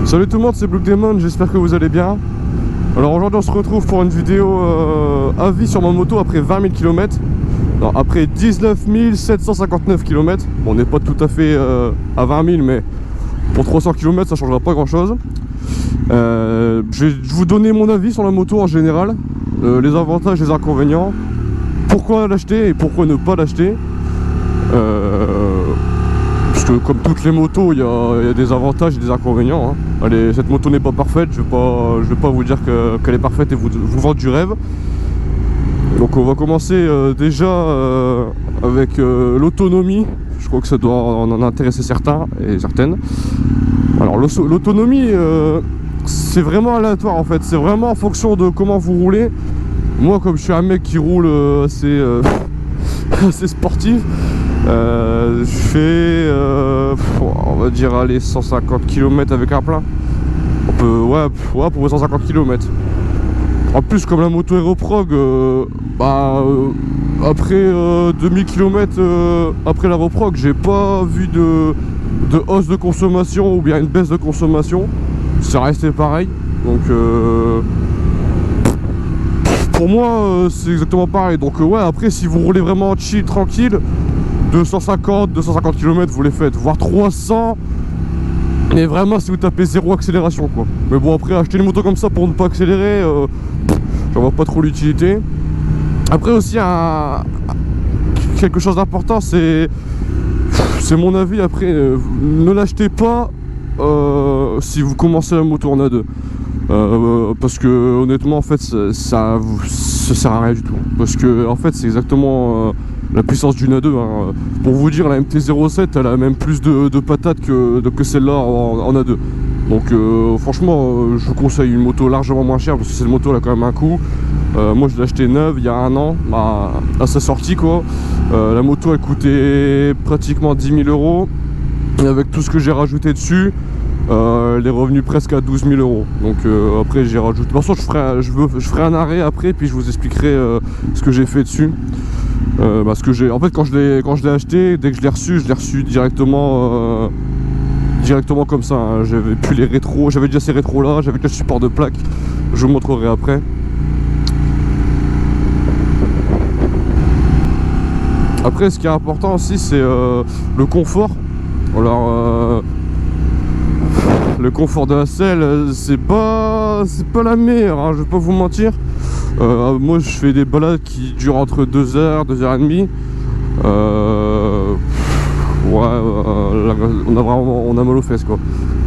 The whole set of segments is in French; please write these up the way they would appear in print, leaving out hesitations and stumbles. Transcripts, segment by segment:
Salut tout le monde, c'est Blue Demon, j'espère que vous allez bien. Alors aujourd'hui on se retrouve pour une vidéo avis sur ma moto après 20 000 km. Non, après 19 759 km. Bon, on n'est pas tout à fait à 20 000, mais pour 300 km ça changera pas grand chose. Je vais vous donner mon avis sur la moto en général, les avantages, les inconvénients, pourquoi l'acheter et pourquoi ne pas l'acheter. Parce que comme toutes les motos, il y a des avantages et des inconvénients, hein. Allez, cette moto n'est pas parfaite, je vais pas vous dire qu'elle est parfaite et vous vendre du rêve. Donc on va commencer déjà avec l'autonomie. Je crois que ça doit en intéresser certains et certaines. Alors l'autonomie, c'est vraiment aléatoire en fait, c'est vraiment en fonction de comment vous roulez. Moi, comme je suis un mec qui roule assez sportif, je fais on va dire aller 150 km avec un plein. On peut pour 150 km. En plus, comme la moto Aeroprog, après 2000 km après l'Aeroprog, j'ai pas vu de hausse de consommation ou bien une baisse de consommation. C'est resté pareil. Donc pour moi c'est exactement pareil. Donc ouais, après si vous roulez vraiment chill, tranquille, 250 km vous les faites, voire 300. Mais vraiment si vous tapez zéro accélération quoi. Mais bon, après acheter une moto comme ça pour ne pas accélérer, j'en vois pas trop l'utilité. Après aussi quelque chose d'important, c'est mon avis. Après, ne l'achetez pas si vous commencez la moto en A2. Parce que honnêtement en fait ça sert à rien du tout. Parce que en fait c'est exactement la puissance d'une A2, hein. Pour vous dire, la MT-07 elle a même plus de patates que celle-là en A2. Donc franchement je vous conseille une moto largement moins chère, parce que cette moto elle a quand même un coût. Moi je l'ai acheté neuve il y a un an à sa sortie quoi. La moto elle coûtait pratiquement 10 000 €. Et avec tout ce que j'ai rajouté dessus, elle est revenue presque à 12 000 €. Donc après j'ai rajouté. De toute façon je ferai un arrêt après, puis je vous expliquerai ce que j'ai fait dessus. Parce que en fait quand je l'ai acheté, dès que je l'ai reçu directement comme ça, hein. J'avais plus les rétros, j'avais déjà ces rétros là, j'avais déjà le support de plaque. Je vous montrerai après. Après ce qui est important aussi, c'est le confort. Alors le confort de la selle, c'est pas la meilleure, hein, je vais pas vous mentir. Moi je fais des balades qui durent entre 2 heures, 2 heures et demie. On a mal aux fesses quoi.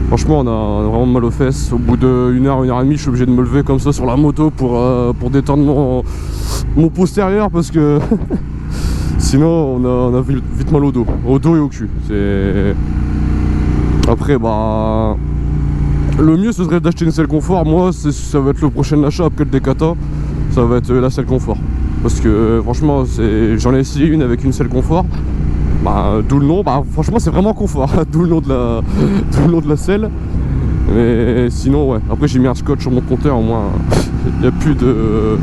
Franchement on a vraiment mal aux fesses. Au bout d'1 heure, 1 heure et demie, je suis obligé de me lever comme ça sur la moto pour détendre mon postérieur, parce que sinon on a vite mal au dos et au cul. Après le mieux ce serait d'acheter une selle confort. Moi ça va être le prochain achat après le Decathlon, ça va être la selle confort. Parce que franchement j'en ai essayé une avec une selle confort. D'où le nom, franchement c'est vraiment confort. D'où le nom de la selle. Mais sinon ouais, après j'ai mis un scotch sur mon compteur, au moins il n'y a plus de...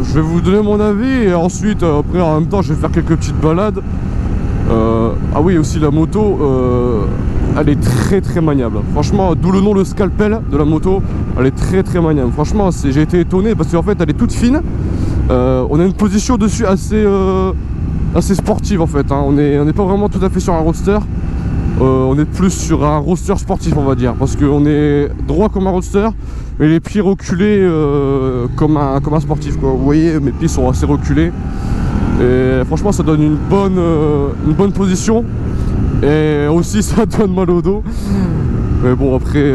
Je vais vous donner mon avis et ensuite après en même temps je vais faire quelques petites balades. Ah oui, aussi la moto elle est très très maniable. Franchement, d'où le nom le scalpel de la moto, elle est très très maniable. Franchement j'ai été étonné parce qu'en fait elle est toute fine. On a une position dessus assez sportive en fait, hein. On n'est pas vraiment tout à fait sur un roadster. On est plus sur un roadster sportif on va dire, parce qu'on est droit comme un roadster mais les pieds reculés comme un sportif quoi. Vous voyez, mes pieds sont assez reculés et franchement ça donne une bonne position, et aussi ça donne mal au dos. Mais bon après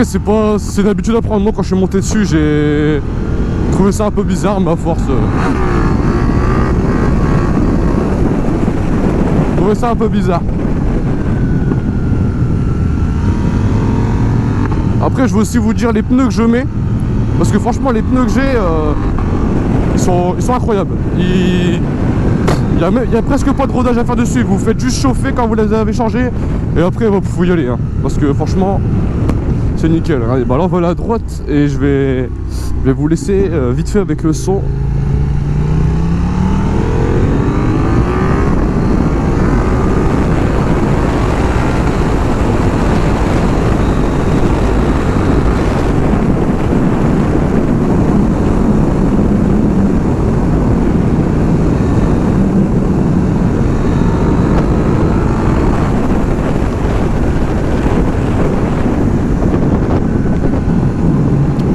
c'est l'habitude à prendre. Moi quand je suis monté dessus j'ai trouvé ça un peu bizarre, mais à force ça un peu bizarre. Après je veux aussi vous dire les pneus que je mets, parce que franchement les pneus que j'ai ils sont incroyables. Il y a presque pas de rodage à faire dessus. Vous faites juste chauffer quand vous les avez changés et après vous pouvez y aller, hein. Parce que franchement C'est nickel. Allez, bah là on va aller à droite et je vais vous laisser vite fait avec le son.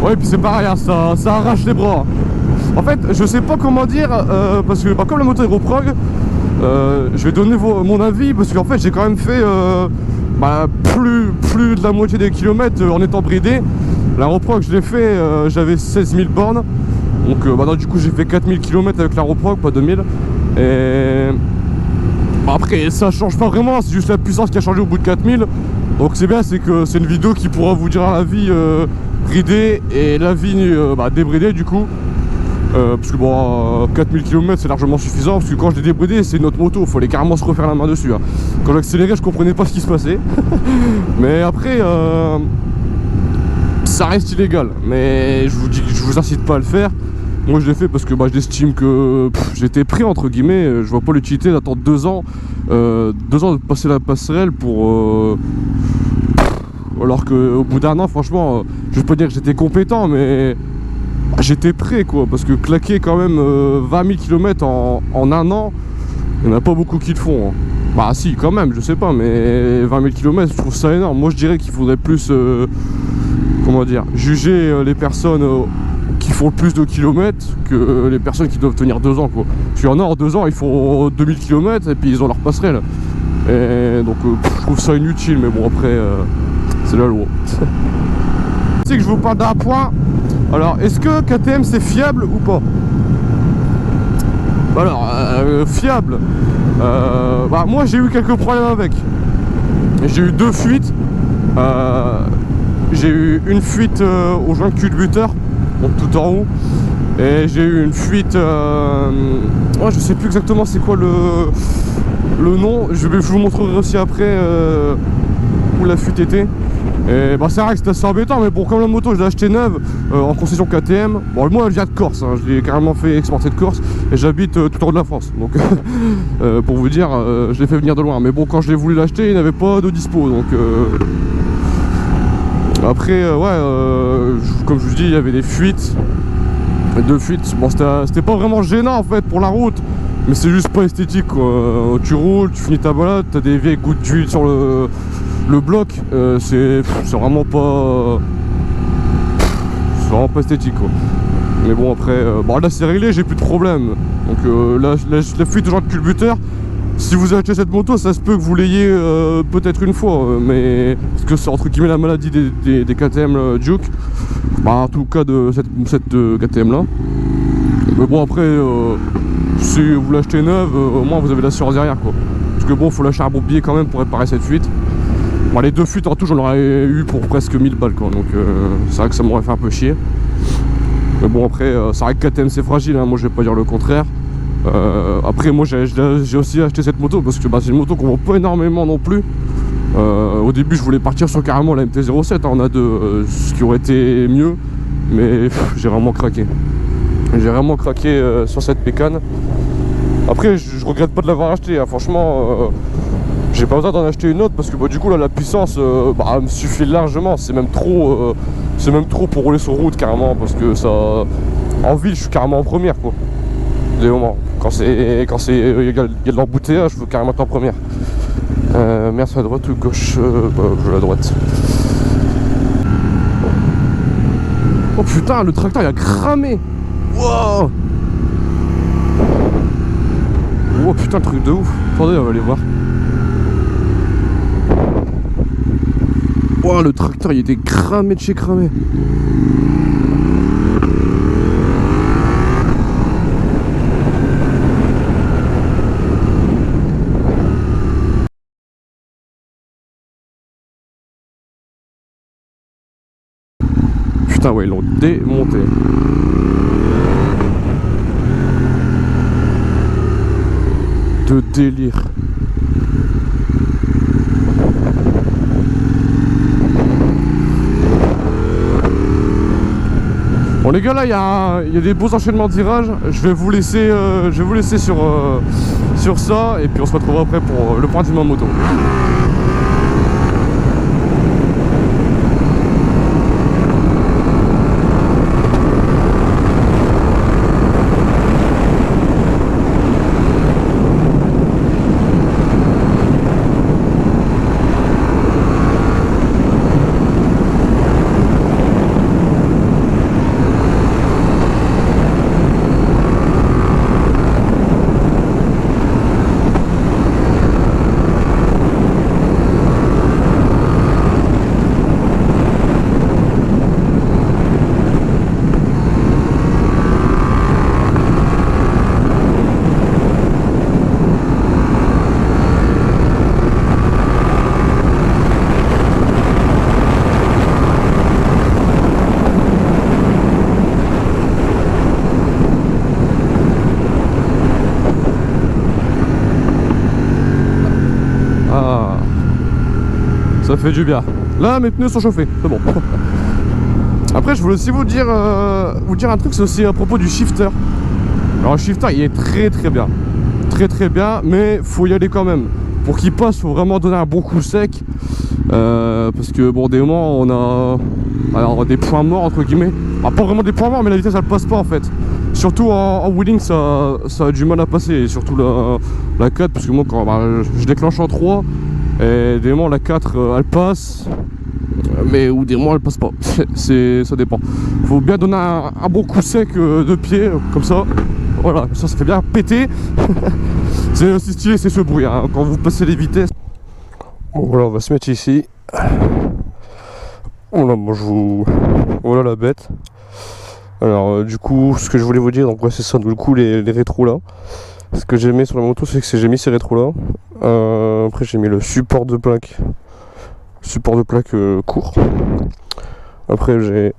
Ouais, puis c'est pareil, hein, ça arrache les bras. En fait, je sais pas comment dire, parce que comme la moto est reprog, je vais donner mon avis, parce qu'en fait j'ai quand même fait plus de la moitié des kilomètres en étant bridé. La reprog je l'ai fait, j'avais 16 000 bornes, donc non, du coup j'ai fait 4000 km avec la reprog, pas 2000. Et après ça change pas vraiment, c'est juste la puissance qui a changé au bout de 4000. Donc c'est bien, c'est que c'est une vidéo qui pourra vous dire la vie bridée et la vie débridée du coup. Parce que bon, 4000 km c'est largement suffisant, parce que quand je l'ai débridé c'est une autre moto, il fallait carrément se refaire la main dessus, hein. Quand j'accélérais je comprenais pas ce qui se passait. Mais après ça reste illégal, mais je vous incite pas à le faire. Moi je l'ai fait parce que j'estime que j'étais pris entre guillemets, je vois pas l'utilité d'attendre 2 ans de passer la passerelle pour alors qu'au bout d'un an franchement je peux pas dire que j'étais compétent, mais j'étais prêt quoi, parce que claquer quand même 20 000 km en un an, il n'y en a pas beaucoup qui le font, hein. Bah si quand même, je sais pas, mais 20 000 km je trouve ça énorme. Moi je dirais qu'il faudrait plus comment dire, juger les personnes qui font le plus de kilomètres que les personnes qui doivent tenir 2 ans quoi. Parce qu'il y en a en 2 ans ils font 2000 km et puis ils ont leur passerelle. Et donc je trouve ça inutile, mais bon après c'est la loi. Tu sais que je vous parle d'un point. Alors est-ce que KTM c'est fiable ou pas? Alors fiable, moi j'ai eu quelques problèmes avec. J'ai eu 2 fuites. J'ai eu une fuite au joint de culbuteur, donc tout en haut, et j'ai eu une fuite je sais plus exactement c'est quoi le nom, je vous montrerai aussi après où la fuite était. Et c'est vrai que c'était assez embêtant, mais bon, comme la moto je l'ai achetée neuve en concession KTM, bon moi elle vient de Corse, hein, je l'ai carrément fait exporter de Corse et j'habite tout en haut de la France, donc pour vous dire je l'ai fait venir de loin, mais bon quand je l'ai voulu l'acheter il n'avait pas de dispo, donc après comme je vous dis il y avait des fuites, 2 fuites. Bon c'était pas vraiment gênant en fait pour la route, mais c'est juste pas esthétique quoi. Tu roules, tu finis ta balade, t'as des vieilles gouttes d'huile sur le bloc, c'est vraiment pas esthétique quoi. Mais bon après là c'est réglé, j'ai plus de problème. Donc la fuite au genre de culbuteur, si vous achetez cette moto ça se peut que vous l'ayez peut-être une fois, mais parce que c'est entre guillemets la maladie des KTM Duke, en tout cas de cette KTM là. Mais bon après si vous l'achetez neuve, au moins vous avez l'assurance derrière quoi. Parce que bon faut lâcher un bon billet quand même pour réparer cette fuite. Les 2 fuites en tout j'en aurais eu pour presque 1000 balles quoi, donc c'est vrai que ça m'aurait fait un peu chier. Mais bon après c'est vrai que KTM c'est fragile, hein, moi je vais pas dire le contraire. Après moi j'ai aussi acheté cette moto parce que c'est une moto qu'on vend pas énormément non plus. Au début je voulais partir sur carrément la MT-07, hein, on a 2, ce qui aurait été mieux, mais j'ai vraiment craqué. J'ai vraiment craqué sur cette pécane. Après je regrette pas de l'avoir acheté, hein, franchement j'ai pas besoin d'en acheter une autre parce que du coup là la puissance me suffit largement, c'est même trop pour rouler sur route carrément, parce que ça en ville je suis carrément en première quoi. Des moments quand il y a de l'embouteillage, je veux carrément être en première. Merci à droite ou gauche, je vais à droite. Oh putain, le tracteur il a cramé. Wow. Oh putain, truc de ouf. Attendez, on va aller voir. Oh, le tracteur il était cramé de chez cramé. Putain ouais, ils l'ont démonté. De délire. Bon les gars, là il y a des beaux enchaînements de virages. Je vais vous laisser, sur ça, et puis on se retrouvera après pour le point de vue en moto. Ça fait du bien. Là, mes pneus sont chauffés, c'est bon. Après, je voulais aussi vous dire un truc, c'est aussi à propos du shifter. Alors, le shifter, il est très très bien. Très très bien, mais faut y aller quand même. Pour qu'il passe, faut vraiment donner un bon coup sec. Parce que, bon, des moments, on a alors, des points morts, entre guillemets. Ah, pas vraiment des points morts, mais la vitesse, elle passe pas, en fait. Surtout en wheeling, ça a du mal à passer. Et surtout la 4, parce que moi, quand je déclenche en 3, et des moments la 4 elle passe, mais ou des moments elle passe pas. Ça dépend. Faut bien donner un bon coup sec de pied, comme ça. Voilà, ça fait bien péter. C'est aussi stylé, c'est ce bruit hein, quand vous passez les vitesses. Bon voilà, on va se mettre ici. Voilà, moi voilà la bête. Alors du coup, ce que je voulais vous dire, donc ouais c'est ça, du coup les rétros là. Ce que j'ai mis sur la moto, c'est que j'ai mis ces rétros là. Après j'ai mis le support de plaque court. Après j'ai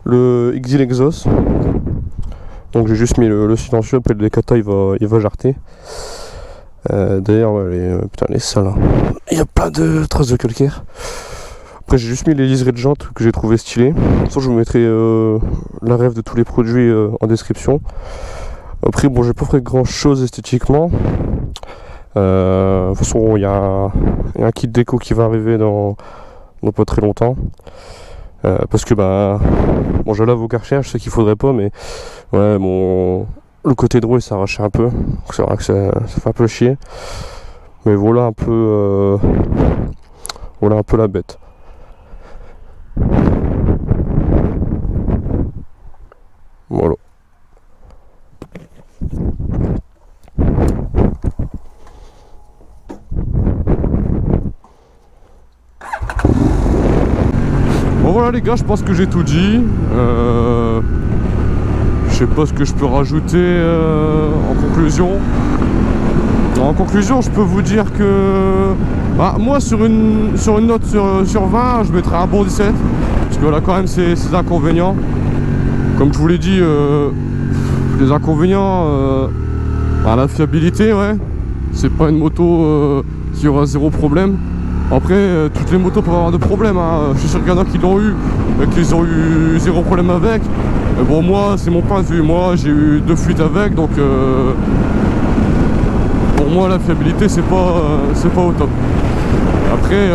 le Exil Exhaust. Donc j'ai juste mis le silencieux. Après le Decata il va jarter. D'ailleurs ouais, elle est sale. Il y a plein de traces de calcaire. Après j'ai juste mis les liserés de jantes que j'ai trouvé stylés. Je vous mettrai la ref de tous les produits en description. Après bon, j'ai pas fait grand chose esthétiquement. De toute façon il y a un kit déco qui va arriver dans pas très longtemps. Parce que bon, je lave au Karcher, je sais qu'il faudrait pas, mais ouais bon, le côté droit il s'est arraché un peu. C'est vrai que ça fait un peu chier. Mais voilà un peu la bête. Voilà. Bon voilà les gars, je pense que j'ai tout dit. Je sais pas ce que je peux rajouter en conclusion. En conclusion, je peux vous dire que moi sur une note sur 20, je mettrais un bon 17. Parce que là quand même c'est inconvénients. Comme je vous l'ai dit, les inconvénients, la fiabilité, ouais. C'est pas une moto qui aura zéro problème. Après, toutes les motos peuvent avoir de problèmes. Hein. Je suis sûr qu'il y en a qui l'ont eu, qu'ils ont eu zéro problème avec. Bon, moi, c'est mon point de vue. Moi, j'ai eu 2 fuites avec, donc pour moi, la fiabilité, c'est pas au top. Après,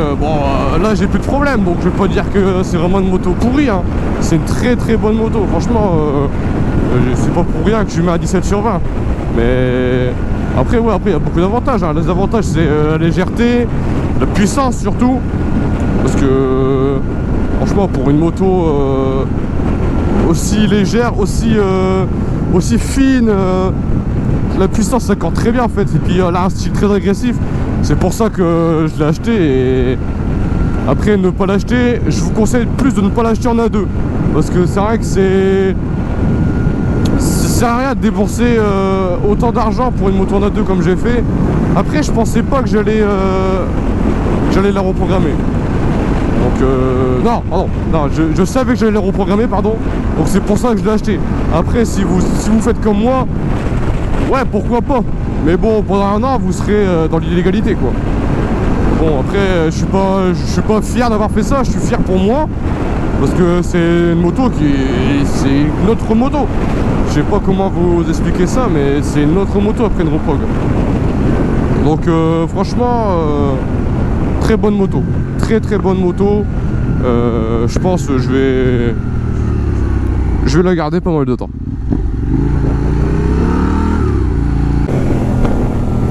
là, j'ai plus de problème, donc je vais pas dire que c'est vraiment une moto pourrie. Hein. C'est une très très bonne moto. Franchement, c'est pas pour rien que je mets à 17 sur 20. Mais après, il y a beaucoup d'avantages. Hein. Les avantages, c'est la légèreté, la puissance surtout. Parce que, franchement, pour une moto aussi légère, aussi fine, la puissance ça compte très bien en fait. Et puis elle a un style très agressif. C'est pour ça que je l'ai acheté. Et après, ne pas l'acheter, je vous conseille plus de ne pas l'acheter en A2. Parce que c'est vrai que ça sert à rien de débourser autant d'argent pour une moto en A2 comme j'ai fait. Après, je pensais pas que j'allais la reprogrammer. Donc non, je savais que j'allais la reprogrammer, pardon. Donc c'est pour ça que je l'ai acheté. Après, si vous faites comme moi, ouais, pourquoi pas. Mais bon, pendant un an, vous serez dans l'illégalité, quoi. Bon, après, je suis pas fier d'avoir fait ça. Je suis fier pour moi. Parce que c'est une moto c'est une autre moto. Je sais pas comment vous expliquer ça, mais c'est une autre moto après une Reprog. Donc franchement, très bonne moto. Très bonne moto. Je pense que je vais la garder pas mal de temps.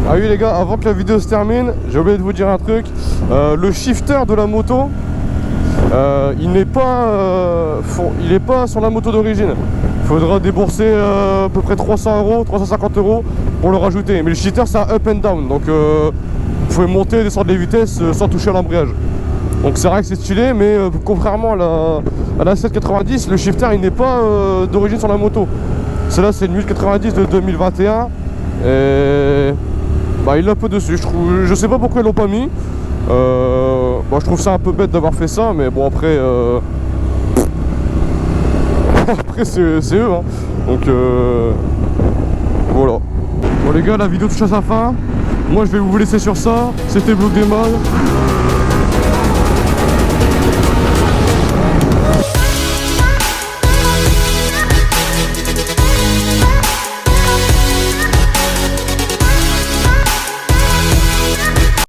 Ah oui les gars, avant que la vidéo se termine, j'ai oublié de vous dire un truc. Le shifter de la moto, il n'est pas sur la moto d'origine. Il faudra débourser à peu près 300 €, 350 € pour le rajouter. Mais le shifter c'est un up and down, donc vous pouvez monter et descendre les vitesses sans toucher à l'embrayage. Donc c'est vrai que c'est stylé, mais contrairement à la 790, le shifter il n'est pas d'origine sur la moto. Celle-là c'est une 1090 de 2021 et bah, il est un peu dessus. Je sais pas pourquoi ils l'ont pas mis. Bon, je trouve ça un peu bête d'avoir fait ça, mais bon après après c'est eux hein. Donc voilà. Bon les gars, la vidéo touche à sa fin. Moi je vais vous laisser sur ça. C'était Vlog des Mods.